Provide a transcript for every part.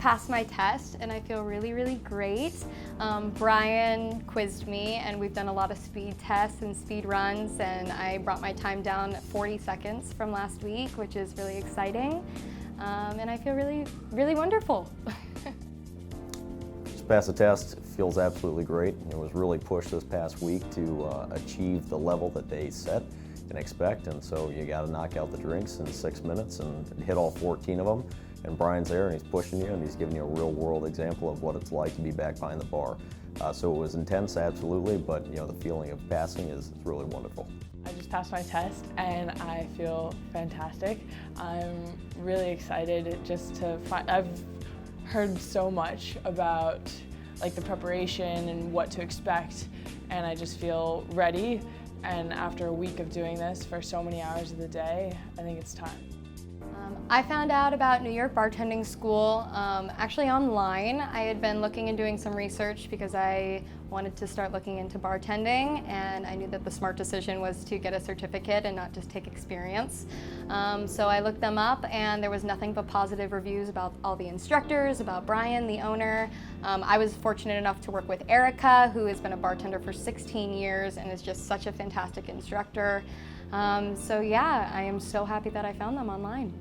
passed my test and I feel really, really great. Brian quizzed me and we've done a lot of speed tests and speed runs, and I brought my time down 40 seconds from last week, which is really exciting. And I feel really, really wonderful. Just passed the test, feels absolutely great. It was really pushed this past week to achieve the level that they set and expect, and so you got to knock out the drinks in 6 minutes and hit all 14 of them. And Brian's there and he's pushing you and he's giving you a real world example of what it's like to be back behind the bar. So it was intense, absolutely, but the feeling of passing is really wonderful. I just passed my test and I feel fantastic. I'm really excited just to I've heard so much about the preparation and what to expect, and I just feel ready. And after a week of doing this for so many hours of the day, I think it's time. I found out about New York Bartending School actually online. I had been looking and doing some research because I wanted to start looking into bartending, and I knew that the smart decision was to get a certificate and not just take experience. So I looked them up and there was nothing but positive reviews about all the instructors, about Brian, the owner. I was fortunate enough to work with Erica, who has been a bartender for 16 years and is just such a fantastic instructor. So yeah, I am so happy that I found them online.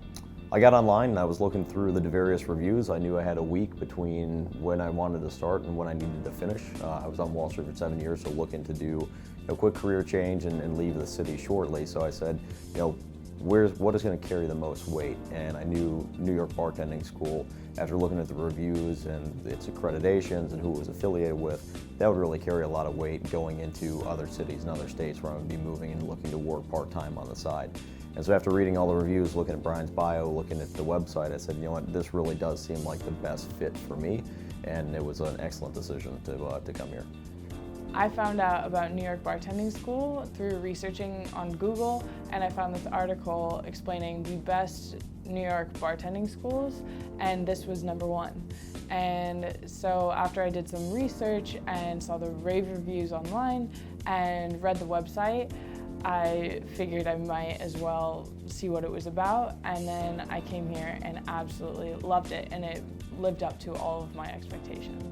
I got online and I was looking through the various reviews. I knew I had a week between when I wanted to start and when I needed to finish. I was on Wall Street for 7 years, so looking to do a quick career change and leave the city shortly. So I said, what is going to carry the most weight? And I knew New York Bartending School, after looking at the reviews and its accreditations and who it was affiliated with, that would really carry a lot of weight going into other cities and other states where I would be moving and looking to work part-time on the side. And so after reading all the reviews, looking at Brian's bio, looking at the website, I said, you know what, this really does seem like the best fit for me, and it was an excellent decision to come here. I found out about New York Bartending School through researching on Google, and I found this article explaining the best New York bartending schools, and this was #1. And so after I did some research and saw the rave reviews online and read the website, I figured I might as well see what it was about, and then I came here and absolutely loved it, and it lived up to all of my expectations.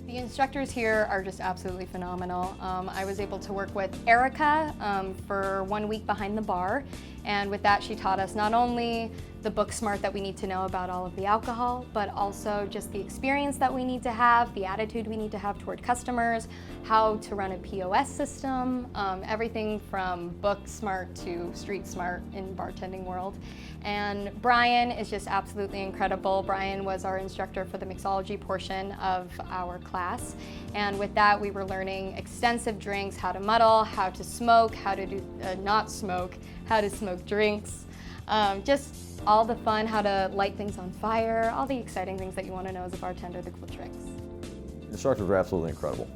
The instructors here are just absolutely phenomenal. I was able to work with Erica for 1 week behind the bar, and with that she taught us not only the book smart that we need to know about all of the alcohol, but also just the experience that we need to have, the attitude we need to have toward customers, how to run a POS system, everything from book smart to street smart in bartending world. And Brian is just absolutely incredible. Brian was our instructor for the mixology portion of our class, and with that we were learning extensive drinks, how to muddle, how to smoke, how to do not smoke, how to smoke drinks, just all the fun, how to light things on fire, all the exciting things that you want to know as a bartender, the cool tricks. The instructors are absolutely incredible.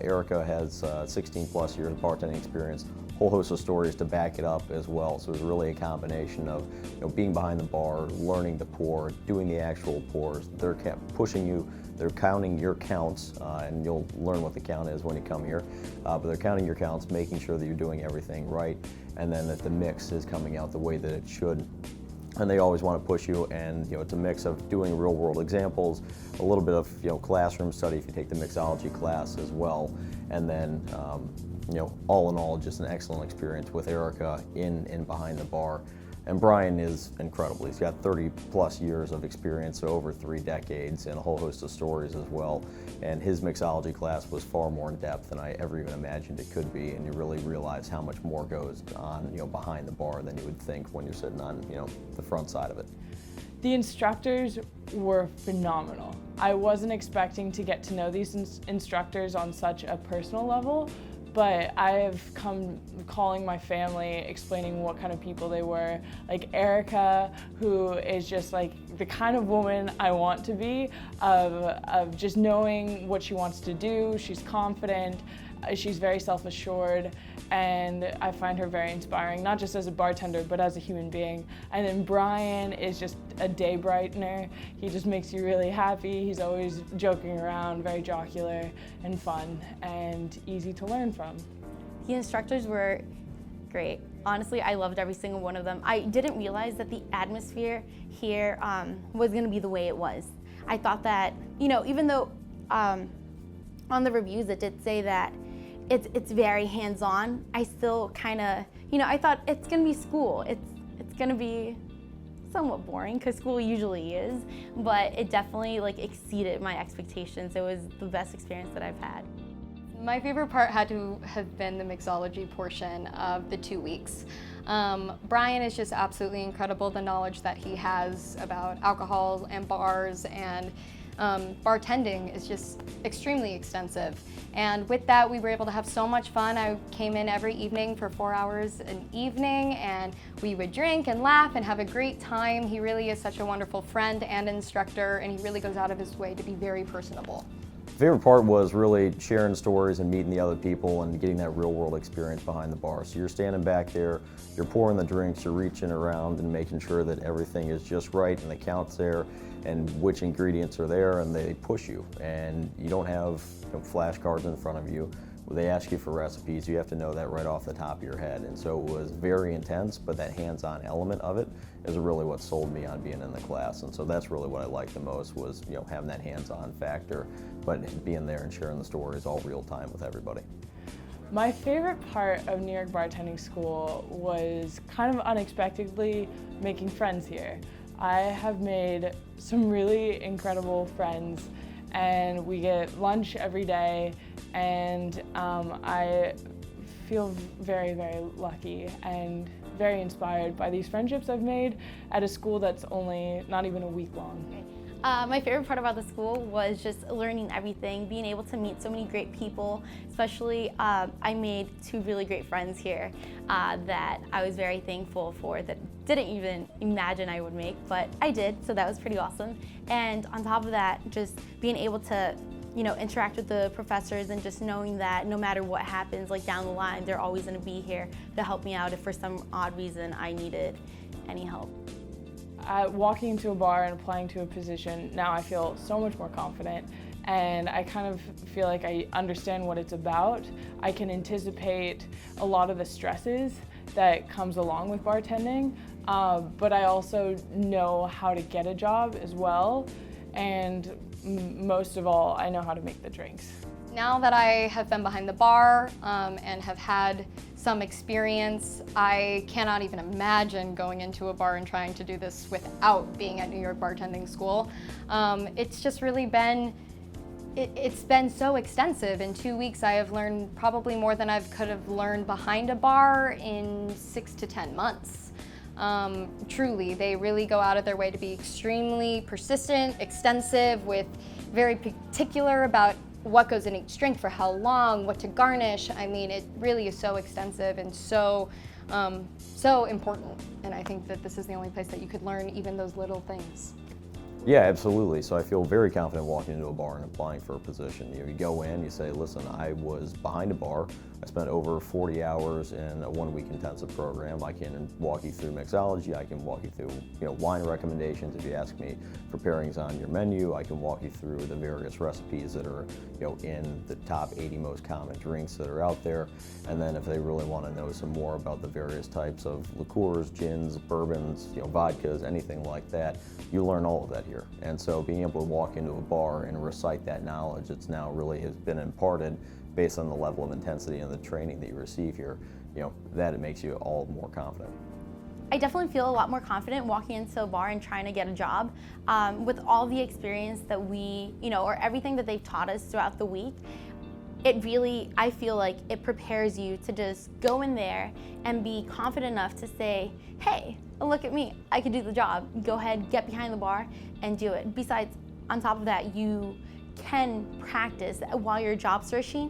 Erica has 16 plus years of bartending experience, a whole host of stories to back it up as well. So it's really a combination of being behind the bar, learning to pour, doing the actual pours. They're pushing you, they're counting your counts, and you'll learn what the count is when you come here. But they're counting your counts, making sure that you're doing everything right, and then that the mix is coming out the way that it should. And they always want to push you, and it's a mix of doing real world examples, a little bit of classroom study if you take the mixology class as well, and then all in all just an excellent experience with Erica in and behind the bar. And Brian is incredible. He's got 30 plus years of experience, so over 3 decades, and a whole host of stories as well. And his mixology class was far more in depth than I ever even imagined it could be, and you really realize how much more goes on behind the bar than you would think when you're sitting on the front side of it. The instructors were phenomenal. I wasn't expecting to get to know these instructors on such a personal level, but I have come calling my family, explaining what kind of people they were. Like Erica, who is just the kind of woman I want to be, of just knowing what she wants to do. She's confident, she's very self-assured, and I find her very inspiring, not just as a bartender, but as a human being. And then Brian is just a day brightener. He just makes you really happy. He's always joking around, very jocular and fun, and easy to learn from. The instructors were great. Honestly, I loved every single one of them. I didn't realize that the atmosphere here was going to be the way it was. I thought that, even though on the reviews it did say that it's very hands-on, I still kind of, I thought it's gonna be school. It's gonna be somewhat boring, because school usually is, but it definitely exceeded my expectations. It was the best experience that I've had. My favorite part had to have been the mixology portion of the 2 weeks. Brian is just absolutely incredible, the knowledge that he has about alcohol and bars, and bartending is just extremely extensive. And with that, we were able to have so much fun. I came in every evening for 4 hours an evening, and we would drink and laugh and have a great time. He really is such a wonderful friend and instructor, and he really goes out of his way to be very personable. Favorite part was really sharing stories and meeting the other people and getting that real world experience behind the bar. So you're standing back there, you're pouring the drinks, you're reaching around and making sure that everything is just right and the count's there and which ingredients are there, and they push you. And you don't have flashcards in front of you. They ask you for recipes, you have to know that right off the top of your head. And so it was very intense, but that hands-on element of it is really what sold me on being in the class. And so that's really what I liked the most, was having that hands-on factor, but being there and sharing the stories all real time with everybody. My favorite part of New York Bartending School was kind of unexpectedly making friends here. I have made some really incredible friends, and we get lunch every day, and I feel very, very lucky and very inspired by these friendships I've made at a school that's only not even a week long. My favorite part about the school was just learning everything, being able to meet so many great people, especially I made 2 really great friends here that I was very thankful for, that didn't even imagine I would make, but I did, so that was pretty awesome. And on top of that, just being able to interact with the professors, and just knowing that no matter what happens down the line, they're always going to be here to help me out if for some odd reason I needed any help. Walking into a bar and applying to a position, now I feel so much more confident, and I kind of feel like I understand what it's about. I can anticipate a lot of the stresses that comes along with bartending, but I also know how to get a job as well, and most of all, I know how to make the drinks. Now that I have been behind the bar and have had some experience, I cannot even imagine going into a bar and trying to do this without being at New York Bartending School. It's just really been, it's been so extensive. In 2 weeks, I have learned probably more than I could have learned behind a bar in 6 to 10 months. Truly, they really go out of their way to be extremely persistent, extensive, with very particular about what goes in each drink, for how long, what to garnish. I mean, it really is so extensive and so important. And I think that this is the only place that you could learn even those little things. Yeah, absolutely. So I feel very confident walking into a bar and applying for a position. You go in, you say, listen, I was behind a bar. I spent over 40 hours in a 1-week intensive program. I can walk you through mixology. I can walk you through wine recommendations. If you ask me for pairings on your menu, I can walk you through the various recipes that are in the top 80 most common drinks that are out there. And then if they really want to know some more about the various types of liqueurs, gins, bourbons, vodkas, anything like that, you learn all of that here. And so being able to walk into a bar and recite that knowledge, it's now really has been imparted based on the level of intensity and the training that you receive here, that it makes you all more confident. I definitely feel a lot more confident walking into a bar and trying to get a job. With all the experience that we, or everything that they've taught us throughout the week, it really, I feel like it prepares you to just go in there and be confident enough to say, hey, look at me, I can do the job. Go ahead, get behind the bar and do it. Besides, on top of that, you can practice while you're job searching,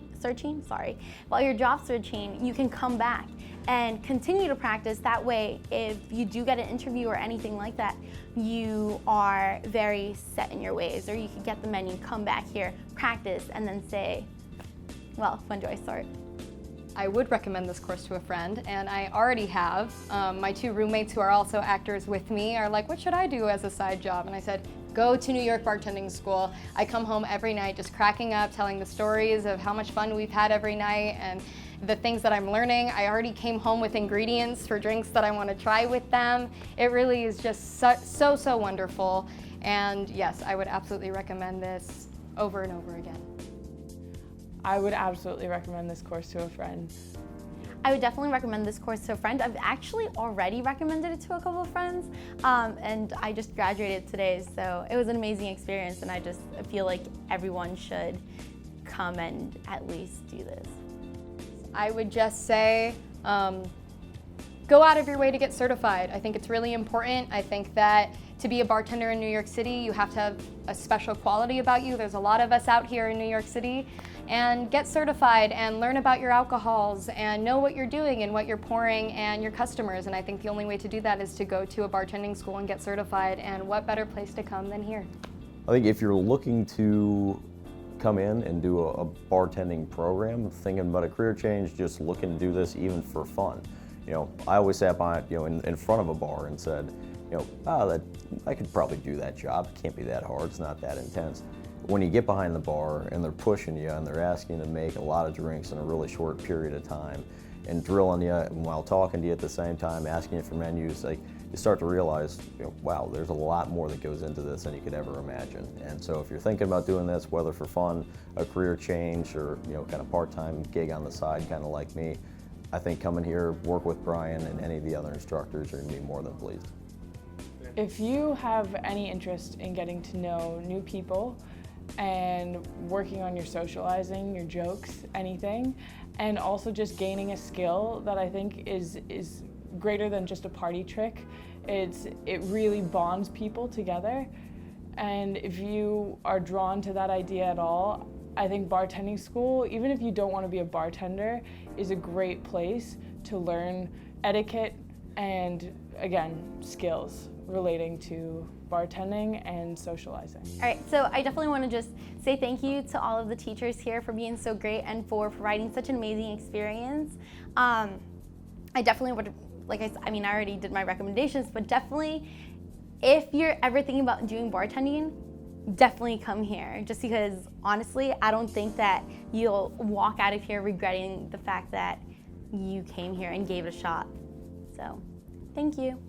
you can come back and continue to practice. That way, if you do get an interview or anything like that, you are very set in your ways, or you can get the menu, come back here, practice, and then say, well, when do I start? I would recommend this course to a friend, and I already have. My 2 roommates, who are also actors with me, are like, what should I do as a side job? And I said, go to New York Bartending School. I come home every night just cracking up, telling the stories of how much fun we've had every night and the things that I'm learning. I already came home with ingredients for drinks that I want to try with them. It really is just so wonderful. And yes, I would absolutely recommend this over and over again. I would absolutely recommend this course to a friend. I would definitely recommend this course to a friend. I've actually already recommended it to a couple of friends, and I just graduated today, so it was an amazing experience, and I just feel like everyone should come and at least do this. I would just say, go out of your way to get certified. I think it's really important. I think that to be a bartender in New York City, you have to have a special quality about you. There's a lot of us out here in New York City. And get certified and learn about your alcohols and know what you're doing and what you're pouring and your customers. And I think the only way to do that is to go to a bartending school and get certified. And what better place to come than here? I think if you're looking to come in and do a bartending program, thinking about a career change, just looking to do this even for fun. You know, I always sat behind, in front of a bar and said, I could probably do that job. It can't be that hard. It's not that intense. When you get behind the bar and they're pushing you and they're asking you to make a lot of drinks in a really short period of time and drilling you while talking to you at the same time, asking you for menus, like, you start to realize, wow, there's a lot more that goes into this than you could ever imagine. And so if you're thinking about doing this, whether for fun, a career change, or kind of part-time gig on the side, kind of like me, I think coming here, work with Brian and any of the other instructors are going to be more than pleased. If you have any interest in getting to know new people and working on your socializing, your jokes, anything, and also just gaining a skill that I think is greater than just a party trick. It really bonds people together, and if you are drawn to that idea at all, I think bartending school, even if you don't want to be a bartender, is a great place to learn etiquette and, again, skills relating to bartending and socializing. All right, so I definitely want to just say thank you to all of the teachers here for being so great and for providing such an amazing experience. I definitely would, I already did my recommendations, but definitely, if you're ever thinking about doing bartending, definitely come here, just because honestly, I don't think that you'll walk out of here regretting the fact that you came here and gave it a shot. So, thank you.